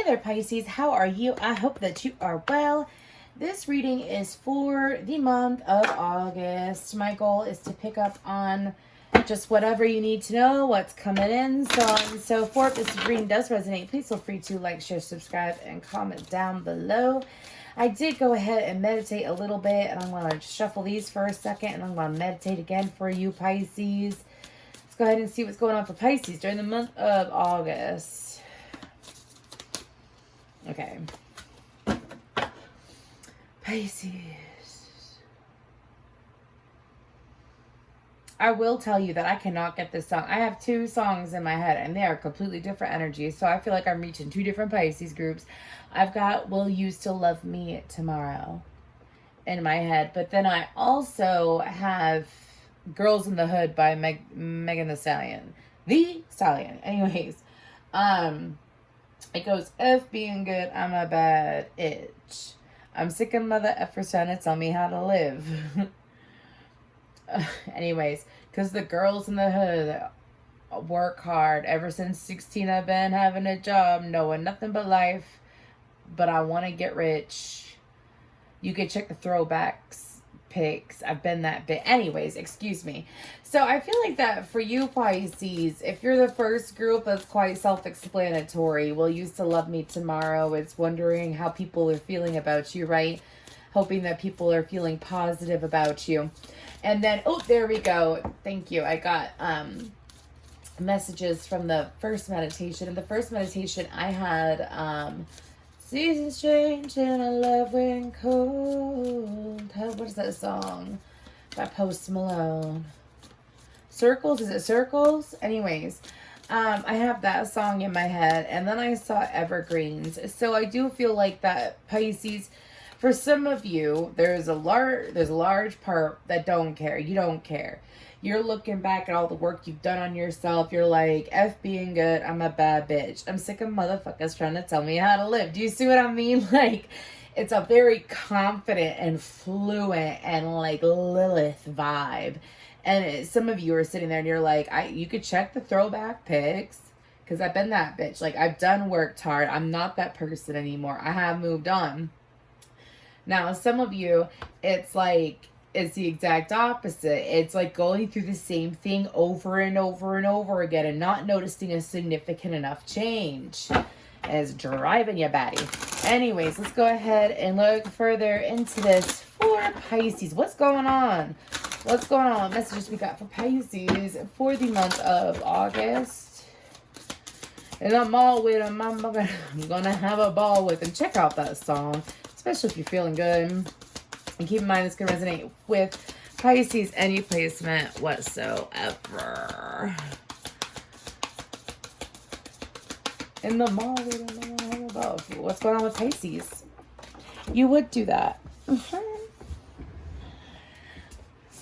Hey there, Pisces. How are you? I hope that you are well. This reading is for the month of August. My goal is to pick up on just whatever you need to know, what's coming in, so on and so forth. If this reading does resonate, please feel free to like, share, subscribe, and comment down below. I did go ahead and meditate a little bit, and I'm going to shuffle these for a second, and I'm going to meditate again for you, Pisces. Let's go ahead and see what's going on for Pisces during the month of August. Okay. Pisces. I will tell you that I cannot get this song. I have two songs in my head, and they are completely different energies, so I feel like I'm reaching two different Pisces groups. I've got Will You Still Love Me Tomorrow in my head, but then I also have Girls in the Hood by Megan Thee Stallion. The Stallion. Anyways, it goes, F being good, I'm a bad itch. I'm sick of mother effers trying to tell me how to live. Anyways, because the girls in the hood work hard. Ever since 16, I've been having a job, knowing nothing but life. But I want to get rich. You can check the throwbacks pics. I've been that bit. Anyways, excuse me. So I feel like that for you, Pisces, if you're the first group, that's quite self-explanatory. Will You Still Love Me Tomorrow? It's wondering how people are feeling about you, right? Hoping that people are feeling positive about you. And then, oh, there we go. Thank you. I got messages from the first meditation. In the first meditation, I had seasons change and I love when cold. What is that song? By Post Malone. Circles? Is it Circles? Anyways, I have that song in my head. And then I saw Evergreens. So I do feel like that, Pisces, for some of you, there's a large part that don't care. You don't care. You're looking back at all the work you've done on yourself. You're like, F being good, I'm a bad bitch. I'm sick of motherfuckers trying to tell me how to live. Do you see what I mean? Like, it's a very confident and fluent and like Lilith vibe. And some of you are sitting there and you're like, you could check the throwback pics because I've been that bitch. Like, I've worked hard. I'm not that person anymore. I have moved on. Now, some of you, it's like, it's the exact opposite. It's like going through the same thing over and over and over again and not noticing a significant enough change. It's driving you batty. Anyways, let's go ahead and look further into this for Pisces. What's going on? What's going on? What messages we got for Pisces for the month of August? And I'm all with them. I'm going to have a ball with them. Check out that song, especially if you're feeling good. And keep in mind, this can resonate with Pisces, any placement whatsoever. In the mall, what's going on with Pisces? You would do that.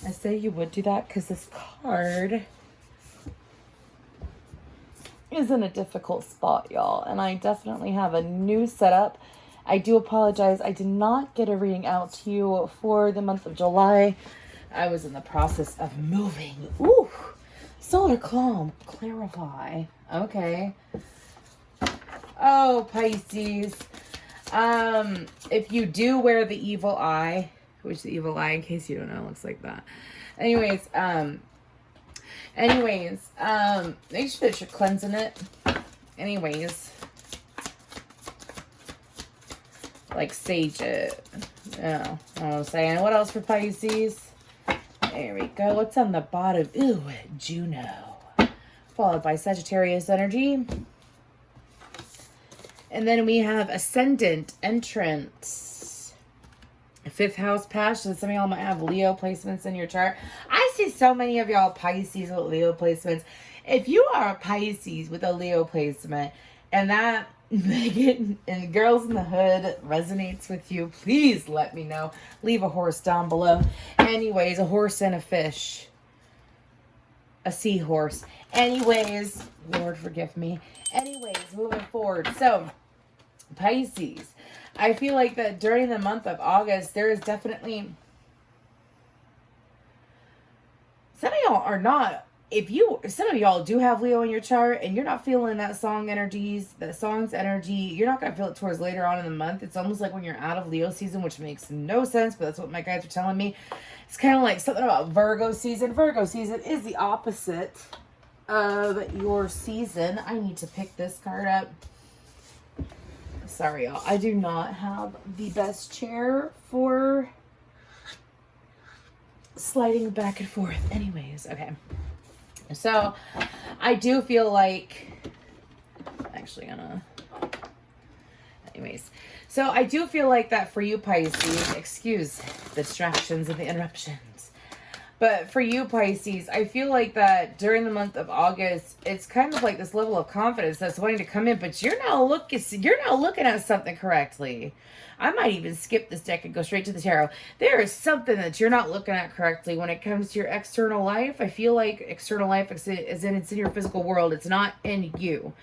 I say you would do that because this card is in a difficult spot, y'all. And I definitely have a new setup. I do apologize. I did not get a reading out to you for the month of July. I was in the process of moving. Ooh, solar calm, clarify. Okay. Oh, Pisces. If you do wear the evil eye, which the evil eye, in case you don't know, looks like that. Anyways, make sure that you're cleansing it. Like sage it. Yeah, I'm saying. What else for Pisces? There we go. What's on the bottom? Ooh, Juno. Followed by Sagittarius energy. And then we have Ascendant Entrance. Fifth house patch. So some of y'all might have Leo placements in your chart. I see so many of y'all Pisces with Leo placements. If you are a Pisces with a Leo placement and that Megan and Girls in the Hood resonates with you, please let me know. Leave a horse down below. Anyways, a horse and a fish. A seahorse. Anyways, Lord forgive me. Anyways, moving forward. So, Pisces, I feel like that during the month of August, there is definitely... Some of y'all are not some of y'all do have Leo in your chart and you're not feeling that song's energy, you're not going to feel it towards later on in the month. It's almost like when you're out of Leo season, which makes no sense, but that's what my guides are telling me. It's kind of like something about Virgo season. Virgo season is the opposite of your season. I need to pick this card up. Sorry, y'all. I do not have the best chair for sliding back and forth. Anyways, okay. So, I do feel like... Actually, anyways. So, I do feel like that for you, Pisces. Excuse the distractions and the interruptions. But for you, Pisces, I feel like that during the month of August, it's kind of like this level of confidence that's wanting to come in, but you're not looking at something correctly. I might even skip this deck and go straight to the tarot. There is something that you're not looking at correctly when it comes to your external life. I feel like external life it's in your physical world. It's not in you.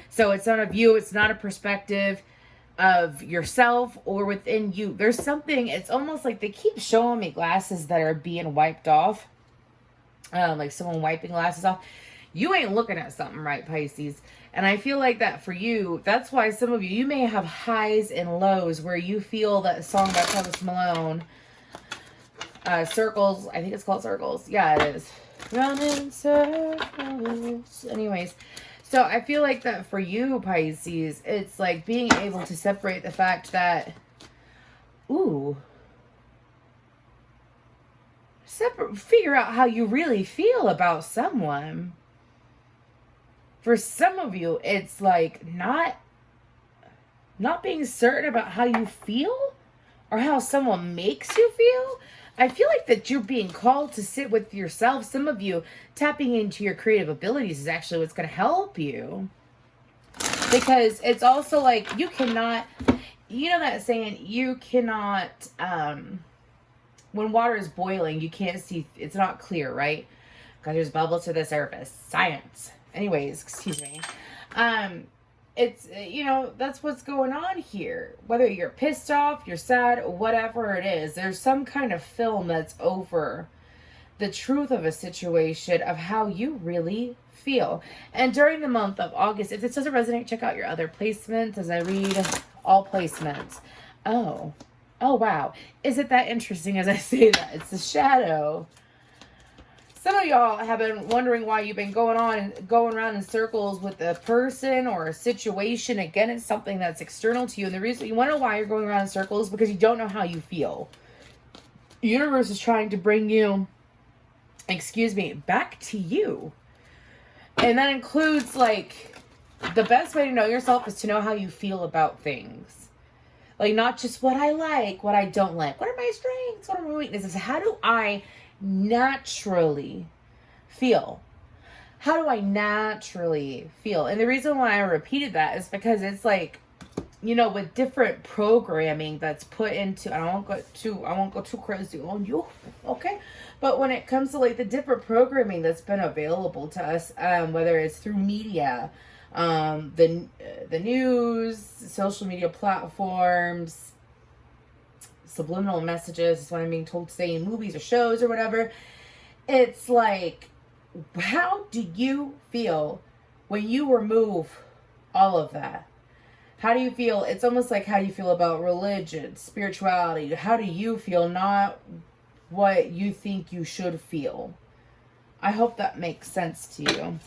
So it's not a view. It's not a perspective of yourself or within you. There's something, it's almost like they keep showing me glasses that are being wiped off. Like someone wiping glasses off. You ain't looking at something right, Pisces. And I feel like that for you, that's why some of you may have highs and lows where you feel that song by Post Malone, Circles, I think it's called Circles. Yeah, it is. Running circles. Anyways, so I feel like that for you, Pisces, it's like being able to separate the fact that, figure out how you really feel about someone. For some of you, it's like not being certain about how you feel or how someone makes you feel. I feel like that you're being called to sit with yourself. Some of you tapping into your creative abilities is actually what's going to help you. Because it's also like you cannot, you know that saying, you cannot, when water is boiling, you can't see, it's not clear, right? Because there's bubbles to the surface. Science. Anyways, excuse me. It's, that's what's going on here. Whether you're pissed off, you're sad, whatever it is, there's some kind of film that's over the truth of a situation of how you really feel. And during the month of August, if this doesn't resonate, check out your other placements as I read all placements. Oh, wow. Is it that interesting as I say that? It's the shadow. Some of y'all have been wondering why you've been going around in circles with a person or a situation. Again, it's something that's external to you. And the reason you wonder why you're going around in circles is because you don't know how you feel. The universe is trying to bring you, back to you. And that includes, like, the best way to know yourself is to know how you feel about things. Like, not just what I like, what I don't like. What are my strengths? What are my weaknesses? How do I naturally feel? How do I naturally feel? And the reason why I repeated that is because it's like, with different programming that's put into, I won't go too crazy on you, okay? But when it comes to like the different programming that's been available to us, whether it's through media, the news, social media platforms, subliminal messages is what I'm being told to say in movies or shows or whatever. It's like, how do you feel when you remove all of that? How do you feel? It's almost like how you feel about religion, spirituality. How do you feel, not what you think you should feel? I hope that makes sense to you.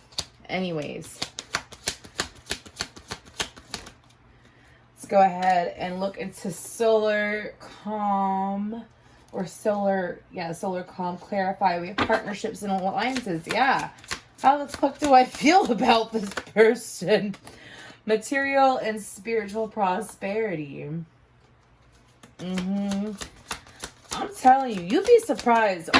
Anyways, go ahead and look into solar calm or solar calm. Clarify. We have partnerships and alliances. Yeah. How the fuck do I feel about this person? Material and spiritual prosperity. I'm telling you, you'd be surprised.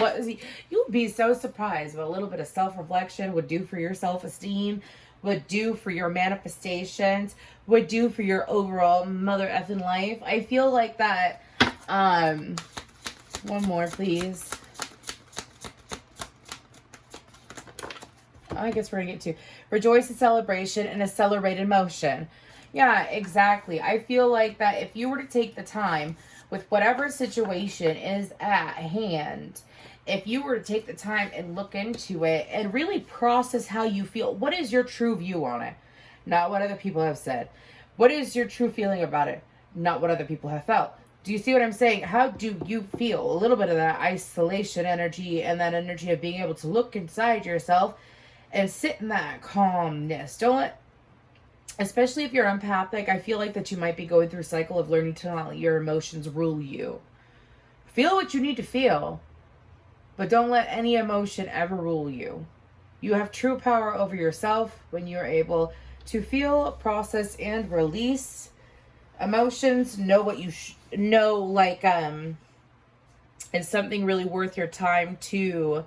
You'd be so surprised what a little bit of self-reflection would do for your self-esteem, would do for your manifestations, would do for your overall mother effing life. I feel like that. One more, please. I guess we're gonna get to rejoice in celebration and accelerated motion. Yeah, exactly. I feel like that if you were to take the time with whatever situation is at hand if you were to take the time and look into it and really process how you feel, what is your true view on it? Not what other people have said. What is your true feeling about it? Not what other people have felt. Do you see what I'm saying? How do you feel? A little bit of that isolation energy and that energy of being able to look inside yourself and sit in that calmness. Don't let, especially if you're empathic, I feel like that you might be going through a cycle of learning to not let your emotions rule you. Feel what you need to feel, but don't let any emotion ever rule you. You have true power over yourself when you're able to feel, process, and release emotions. Know what you know, like, is something really worth your time to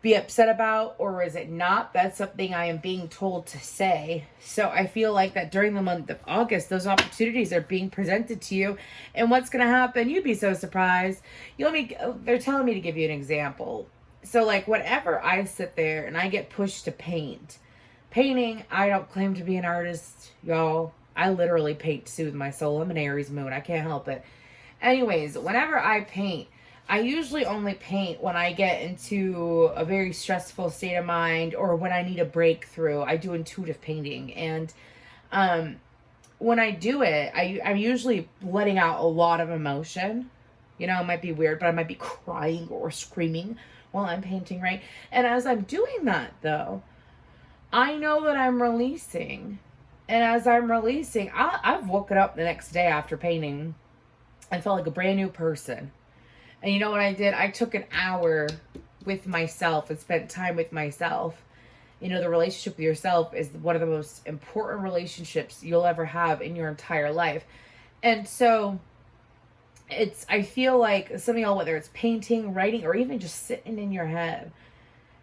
be upset about, or is it not? That's something I am being told to say. So I feel like that during the month of August, those opportunities are being presented to you. And what's going to happen? You'd be so surprised. They're telling me to give you an example. So like whenever I sit there and I get pushed to painting, I don't claim to be an artist, y'all. I literally paint to soothe my soul. I'm an Aries moon. I can't help it. Anyways, whenever I paint, I usually only paint when I get into a very stressful state of mind or when I need a breakthrough. I do intuitive painting. And when I do it, I'm usually letting out a lot of emotion. You know, it might be weird, but I might be crying or screaming while I'm painting, right? And as I'm doing that, though, I know that I'm releasing. And as I'm releasing, I've woken up the next day after painting and felt like a brand new person. And you know what I did? I took an hour with myself and spent time with myself. You know, the relationship with yourself is one of the most important relationships you'll ever have in your entire life. And so I feel like some of y'all, whether it's painting, writing, or even just sitting in your head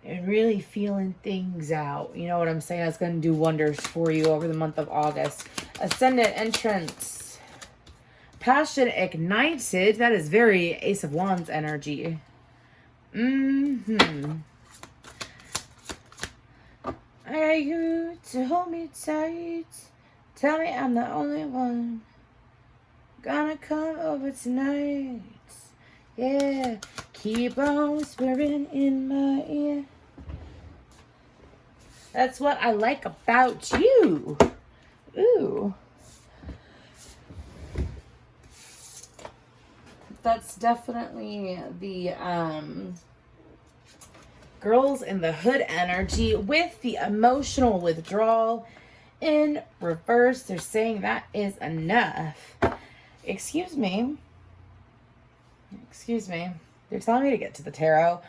and really feeling things out. You know what I'm saying? That's going to do wonders for you over the month of August. Ascendant entrance. Passion ignited. That is very Ace of Wands energy. I got you to hold me tight. Tell me I'm the only one. Gonna come over tonight. Yeah. Keep on whispering in my ear. That's what I like about you. Ooh. That's definitely the Girls in the Hood energy with the emotional withdrawal in reverse. They're saying that is enough. Excuse me. They're telling me to get to the tarot.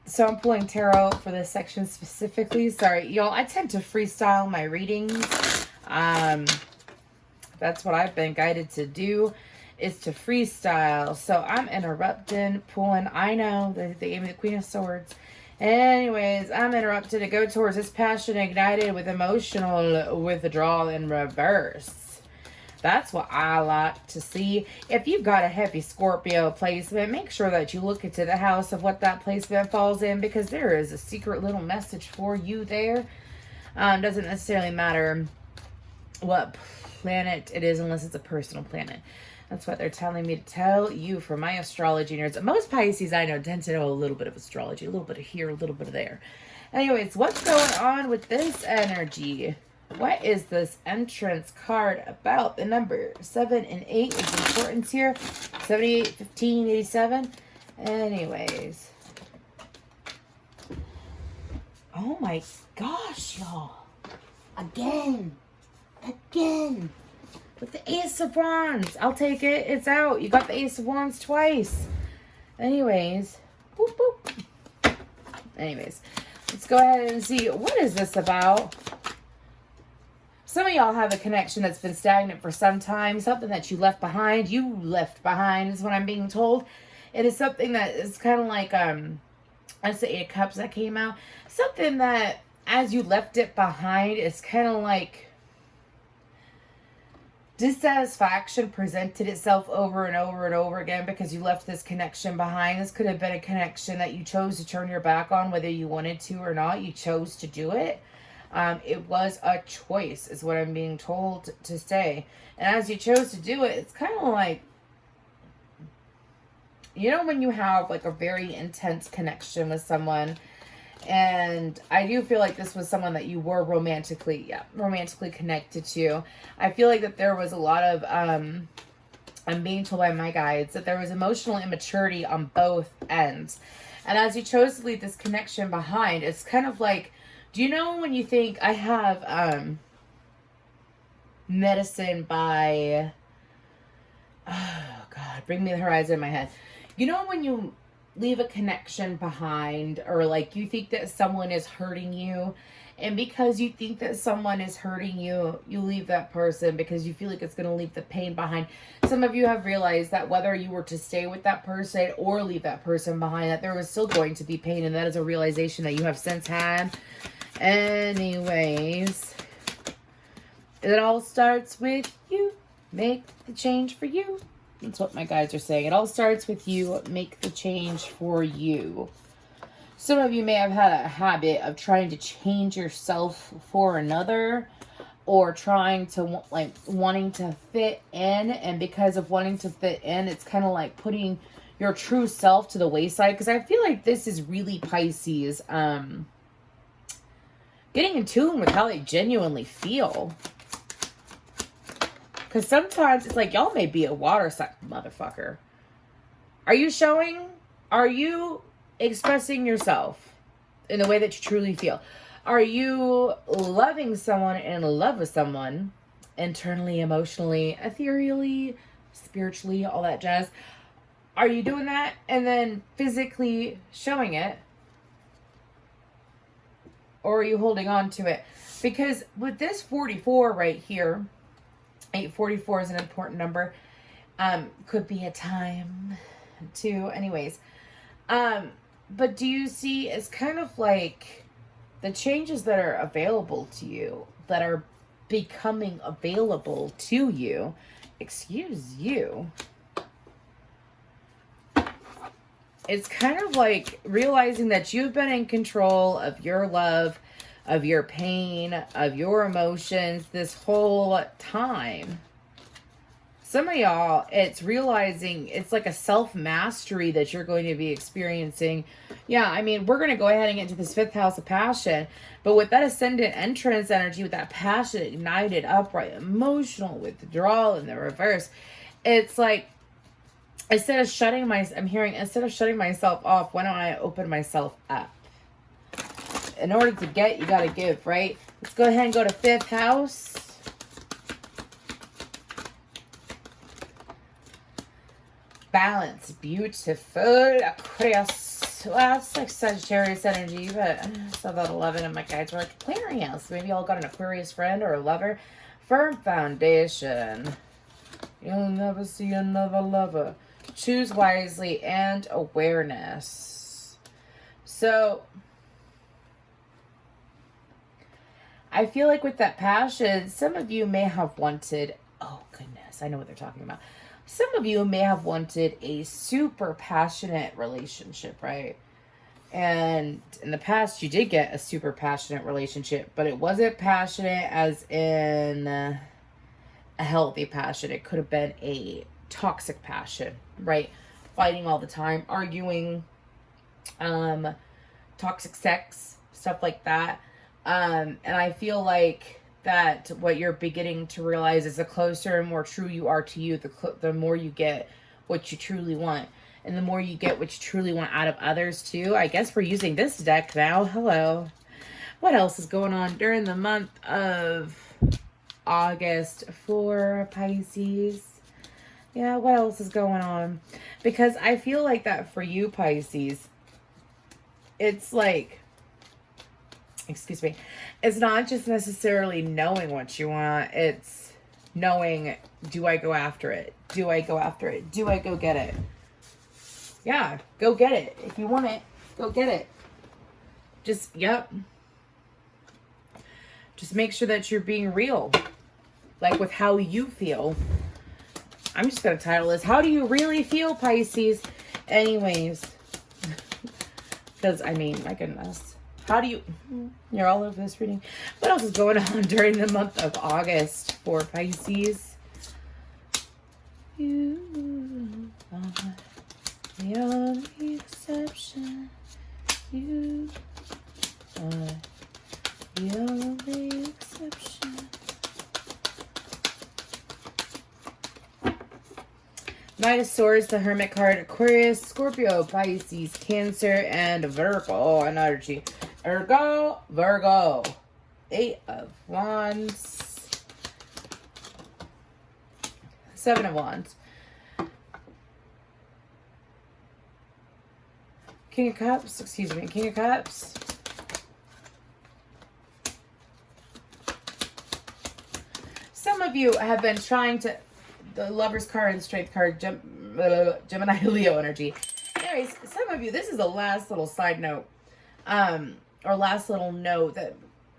So I'm pulling tarot for this section specifically. Sorry, y'all. I tend to freestyle my readings. That's what I've been guided to do, is to freestyle. So I'm interrupting, pulling. I know they gave me the Queen of Swords. Anyways, I'm interrupted to go towards this passion ignited with emotional withdrawal in reverse. That's what I like to see. If you've got a heavy Scorpio placement, make sure that you look into the house of what that placement falls in, because there is a secret little message for you there. Doesn't necessarily matter what planet it is unless it's a personal planet. That's what they're telling me to tell you for my astrology nerds. Most Pisces I know tend to know a little bit of astrology, a little bit of here, a little bit of there. Anyways, what's going on with this energy? What is this entrance card about? The number 7 and 8 is important here. 78, 15, 87. Anyways. Oh my gosh, y'all. Again. With the Ace of Wands. I'll take it. It's out. You got the Ace of Wands twice. Anyways. Boop, boop. Anyways. Let's go ahead and see. What is this about? Some of y'all have a connection that's been stagnant for some time. Something that you left behind. You left behind is what I'm being told. It is something that is kind of like, that's the 8 of Cups that came out. Something that, as you left it behind, it's kind of like dissatisfaction presented itself over and over and over again because you left this connection behind. This could have been a connection that you chose to turn your back on, whether you wanted to or not. You chose to do it. It was a choice, is what I'm being told to say. And as you chose to do it, it's kind of like you know when you have like a very intense connection with someone, and I do feel like this was someone that you were romantically connected to. I feel like that there was a lot of, I'm being told by my guides that there was emotional immaturity on both ends. And as you chose to leave this connection behind, it's kind of like, do you know when you think, I have Medicine by, oh God, Bring Me the Horizon in my head. You know when you leave a connection behind, or like you think that someone is hurting you, and because you think that someone is hurting you, you leave that person because you feel like it's going to leave the pain behind. Some of you have realized that whether you were to stay with that person or leave that person behind, that there was still going to be pain, and that is a realization that you have since had. Anyways, it all starts with you. Make the change for you. That's what my guides are saying. It all starts with you. Make the change for you. Some of you may have had a habit of trying to change yourself for another, or trying to, like, wanting to fit in. And because of wanting to fit in, it's kind of like putting your true self to the wayside. Because I feel like this is really Pisces. Getting in tune with how they genuinely feel. Because sometimes it's like, y'all may be a water sign, motherfucker. Are you showing? Are you expressing yourself in the way that you truly feel? Are you loving someone and in love with someone internally, emotionally, ethereally, spiritually, all that jazz? Are you doing that and then physically showing it? Or are you holding on to it? Because with this 44 right here, 844 is an important number. Could be a time too. Anyways. But do you see, it's kind of like the changes that are available to you, that are becoming available to you. Excuse you. It's kind of like realizing that you've been in control of your love, of your pain, of your emotions this whole time. Some of y'all, it's realizing it's like a self-mastery that you're going to be experiencing. Yeah, I mean, we're going to go ahead and get into this 5th house of passion. But with that ascendant entrance energy, with that passion, ignited, upright, emotional withdrawal in the reverse, it's like, instead of shutting myself off, why don't I open myself up? In order to get, you got to give, right? Let's go ahead and go to 5th house. Balance. Beautiful. Aquarius. Well, that's like Sagittarius energy, but I saw that 11 and my guides were like Aquarius. Maybe y'all got an Aquarius friend or a lover. Firm foundation. You'll never see another lover. Choose wisely and awareness. So I feel like with that passion, some of you may have wanted, oh goodness, I know what they're talking about. Some of you may have wanted a super passionate relationship, right? And in the past, you did get a super passionate relationship, but it wasn't passionate as in a healthy passion. It could have been a toxic passion, right? Fighting all the time, arguing, toxic sex, stuff like that. And I feel like that what you're beginning to realize is the closer and more true you are to you, the more you get what you truly want. And the more you get what you truly want out of others too. I guess we're using this deck now. Hello. What else is going on during the month of August for Pisces? Yeah, what else is going on? Because I feel like that for you, Pisces, it's like, excuse me, it's not just necessarily knowing what you want. It's knowing, do I go after it? Do I go after it? Do I go get it? Yeah, go get it. If you want it, go get it. Just, yep. Just make sure that you're being real. Like with how you feel. I'm just going to title this, How Do You Really Feel, Pisces? Anyways. Because, I mean, my goodness. How do you... You're all over this reading. What else is going on during the month of August for Pisces? You are The only exception, you are the only exception. Knight of Swords, the Hermit card, Aquarius, Scorpio, Pisces, Cancer, and Virgo energy. Virgo. 8 of Wands. 7 of Wands. King of Cups, excuse me, King of Cups. Some of you have been trying to, the Lover's card and Strength card, Gemini, Leo energy. Anyways, some of you, this is the last little side note, or last little note that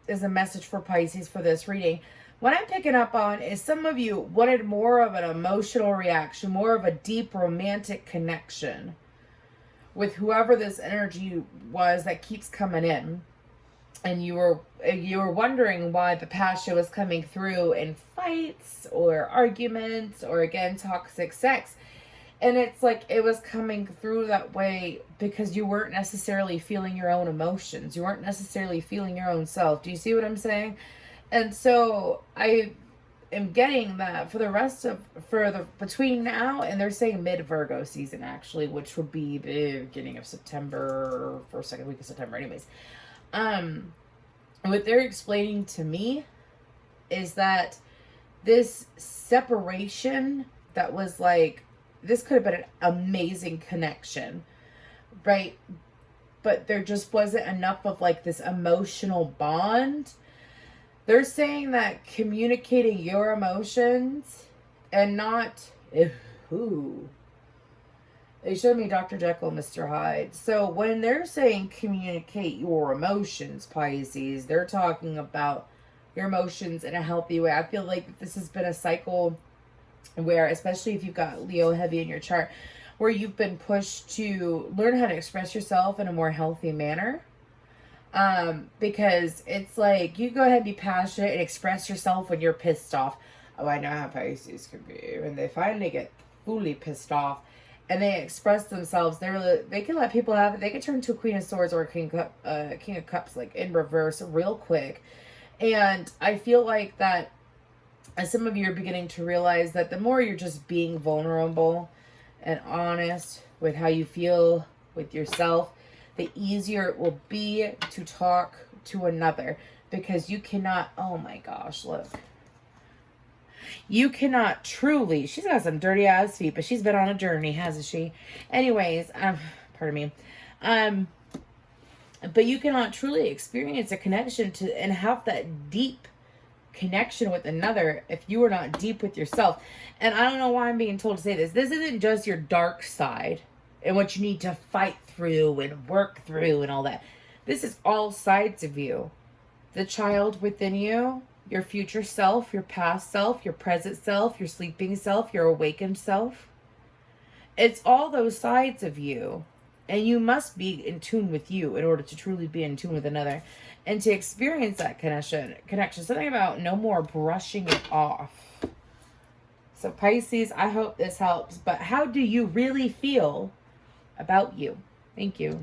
is a message for Pisces for this reading. What I'm picking up on is some of you wanted more of an emotional reaction, more of a deep romantic connection with whoever this energy was that keeps coming in. And you were wondering why the passion was coming through in fights or arguments or, again, toxic sex. And it's like it was coming through that way because you weren't necessarily feeling your own emotions. You weren't necessarily feeling your own self. Do you see what I'm saying? And so I am getting that for the rest of, between now and they're saying mid-Virgo season, actually, which would be the beginning of September, first, second week of September anyways. What they're explaining to me is that this separation that was like, this could have been an amazing connection, right? But there just wasn't enough of like this emotional bond. They're saying that communicating your emotions and not, they showed me Dr. Jekyll, Mr. Hyde. So when they're saying communicate your emotions, Pisces, they're talking about your emotions in a healthy way. I feel like this has been a cycle where, especially if you've got Leo heavy in your chart, where you've been pushed to learn how to express yourself in a more healthy manner. Because it's like, you go ahead and be passionate and express yourself when you're pissed off. Oh, I know how Pisces can be. When they finally get fully pissed off and they express themselves, they can let people have it. They can turn into a Queen of Swords or a King of Cups, like in reverse real quick. And I feel like that as some of you are beginning to realize that the more you're just being vulnerable and honest with how you feel with yourself, the easier it will be to talk to another. Because you cannot, oh my gosh, look. You cannot truly, she's got some dirty ass feet, but she's been on a journey, hasn't she? Anyways, pardon me. But you cannot truly experience a connection to and have that deep connection with another if you are not deep with yourself. And I don't know why I'm being told to say this. This isn't just your dark side and what you need to fight through and work through and all that. This is all sides of you. The child within you, your future self, your past self, your present self, your sleeping self, your awakened self. It's all those sides of you. And you must be in tune with you in order to truly be in tune with another. And to experience that connection. Something about no more brushing it off. So Pisces, I hope this helps. But how do you really feel about you? Thank you.